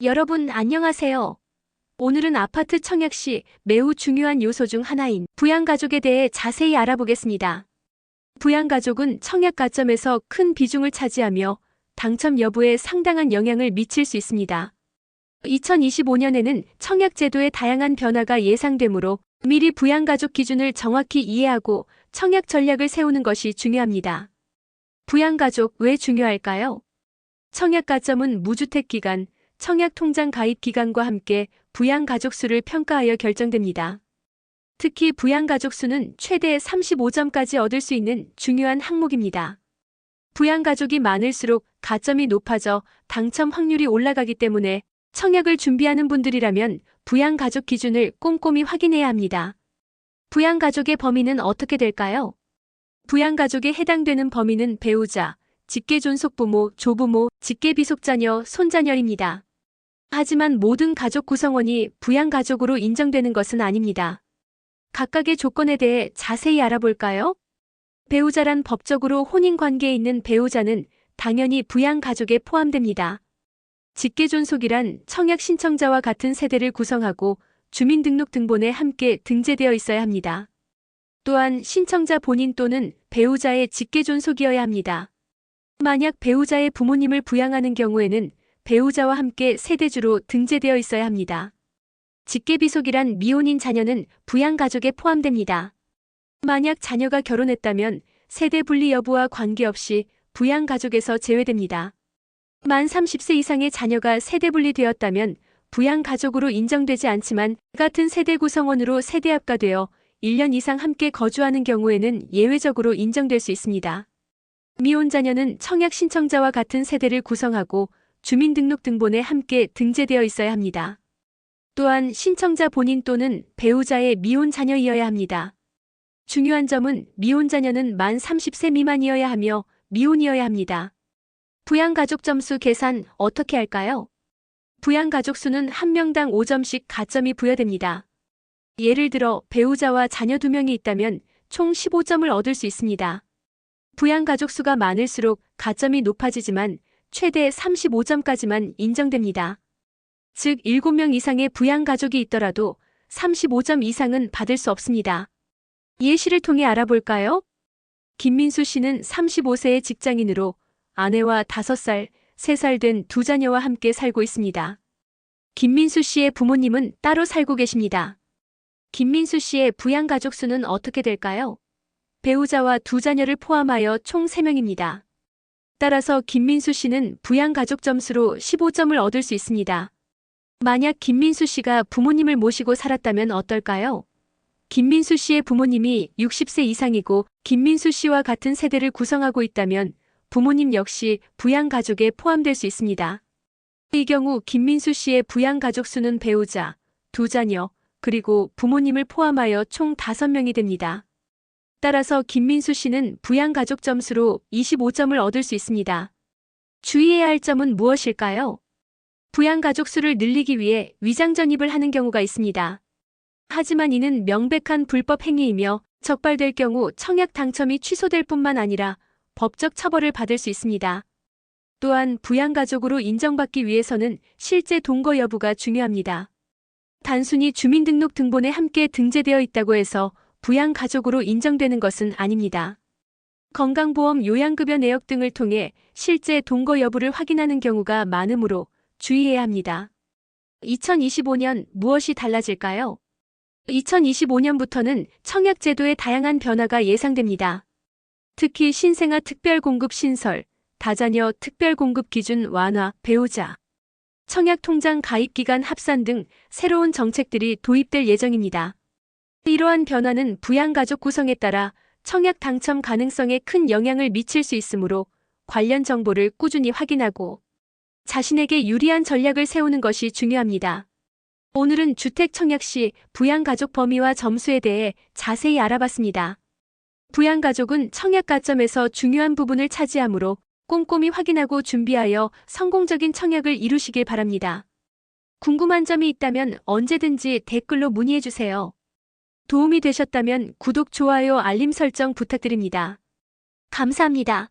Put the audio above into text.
여러분 안녕하세요. 오늘은 아파트 청약 시 매우 중요한 요소 중 하나인 부양가족에 대해 자세히 알아보겠습니다. 부양가족은 청약 가점에서 큰 비중을 차지하며 당첨 여부에 상당한 영향을 미칠 수 있습니다. 2025년에는 청약제도의 다양한 변화가 예상되므로 미리 부양가족 기준을 정확히 이해하고 청약 전략을 세우는 것이 중요합니다. 부양가족 왜 중요할까요? 청약 가점은 무주택 기간, 청약통장 가입 기간과 함께 부양가족 수를 평가하여 결정됩니다. 특히 부양가족 수는 최대 35점까지 얻을 수 있는 중요한 항목입니다. 부양가족이 많을수록 가점이 높아져 당첨 확률이 올라가기 때문에 청약을 준비하는 분들이라면 부양가족 기준을 꼼꼼히 확인해야 합니다. 부양가족의 범위는 어떻게 될까요? 부양가족에 해당되는 범위는 배우자, 직계존속부모, 조부모, 직계비속자녀, 손자녀입니다. 하지만 모든 가족 구성원이 부양가족으로 인정되는 것은 아닙니다. 각각의 조건에 대해 자세히 알아볼까요? 배우자란 법적으로 혼인관계에 있는 배우자는 당연히 부양가족에 포함됩니다. 직계존속이란 청약 신청자와 같은 세대를 구성하고 주민등록등본에 함께 등재되어 있어야 합니다. 또한 신청자 본인 또는 배우자의 직계존속이어야 합니다. 만약 배우자의 부모님을 부양하는 경우에는 배우자와 함께 세대주로 등재되어 있어야 합니다. 직계비속이란 미혼인 자녀는 부양가족에 포함됩니다. 만약 자녀가 결혼했다면 세대 분리 여부와 관계없이 부양가족에서 제외됩니다. 만 30세 이상의 자녀가 세대 분리되었다면 부양가족으로 인정되지 않지만 같은 세대 구성원으로 세대합가되어 1년 이상 함께 거주하는 경우에는 예외적으로 인정될 수 있습니다. 미혼 자녀는 청약 신청자와 같은 세대를 구성하고 주민등록등본에 함께 등재되어 있어야 합니다. 또한 신청자 본인 또는 배우자의 미혼 자녀이어야 합니다. 중요한 점은 미혼 자녀는 만 30세 미만이어야 하며 미혼이어야 합니다. 부양가족 점수 계산 어떻게 할까요? 부양가족 수는 한 명당 5점씩 가점이 부여됩니다. 예를 들어 배우자와 자녀 2명이 있다면 총 15점을 얻을 수 있습니다. 부양가족 수가 많을수록 가점이 높아지지만 최대 35점까지만 인정됩니다. 즉 7명 이상의 부양가족이 있더라도 35점 이상은 받을 수 없습니다. 예시를 통해 알아볼까요? 김민수 씨는 35세의 직장인으로 아내와 5살, 3살 된 2자녀와 함께 살고 있습니다. 김민수 씨의 부모님은 따로 살고 계십니다. 김민수 씨의 부양가족 수는 어떻게 될까요? 배우자와 2자녀를 포함하여 총 3명입니다. 따라서 김민수 씨는 부양가족 점수로 15점을 얻을 수 있습니다. 만약 김민수 씨가 부모님을 모시고 살았다면 어떨까요? 김민수 씨의 부모님이 60세 이상이고 김민수 씨와 같은 세대를 구성하고 있다면 부모님 역시 부양가족에 포함될 수 있습니다. 이 경우 김민수 씨의 부양가족 수는 배우자, 2자녀, 그리고 부모님을 포함하여 총 5명이 됩니다. 따라서 김민수 씨는 부양가족 점수로 25점을 얻을 수 있습니다. 주의해야 할 점은 무엇일까요? 부양가족 수를 늘리기 위해 위장전입을 하는 경우가 있습니다. 하지만 이는 명백한 불법 행위이며 적발될 경우 청약 당첨이 취소될 뿐만 아니라 법적 처벌을 받을 수 있습니다. 또한 부양가족으로 인정받기 위해서는 실제 동거 여부가 중요합니다. 단순히 주민등록등본에 함께 등재되어 있다고 해서 부양가족으로 인정되는 것은 아닙니다. 건강보험 요양급여 내역 등을 통해 실제 동거 여부를 확인하는 경우가 많으므로 주의해야 합니다. 2025년 무엇이 달라질까요? 2025년부터는 청약제도의 다양한 변화가 예상됩니다. 특히 신생아 특별공급 신설, 다자녀 특별공급 기준 완화, 배우자, 청약통장 가입기간 합산 등 새로운 정책들이 도입될 예정입니다. 이러한 변화는 부양가족 구성에 따라 청약 당첨 가능성에 큰 영향을 미칠 수 있으므로 관련 정보를 꾸준히 확인하고 자신에게 유리한 전략을 세우는 것이 중요합니다. 오늘은 주택 청약 시 부양가족 범위와 점수에 대해 자세히 알아봤습니다. 부양가족은 청약 가점에서 중요한 부분을 차지하므로 꼼꼼히 확인하고 준비하여 성공적인 청약을 이루시길 바랍니다. 궁금한 점이 있다면 언제든지 댓글로 문의해주세요. 도움이 되셨다면 구독, 좋아요, 알림 설정 부탁드립니다. 감사합니다.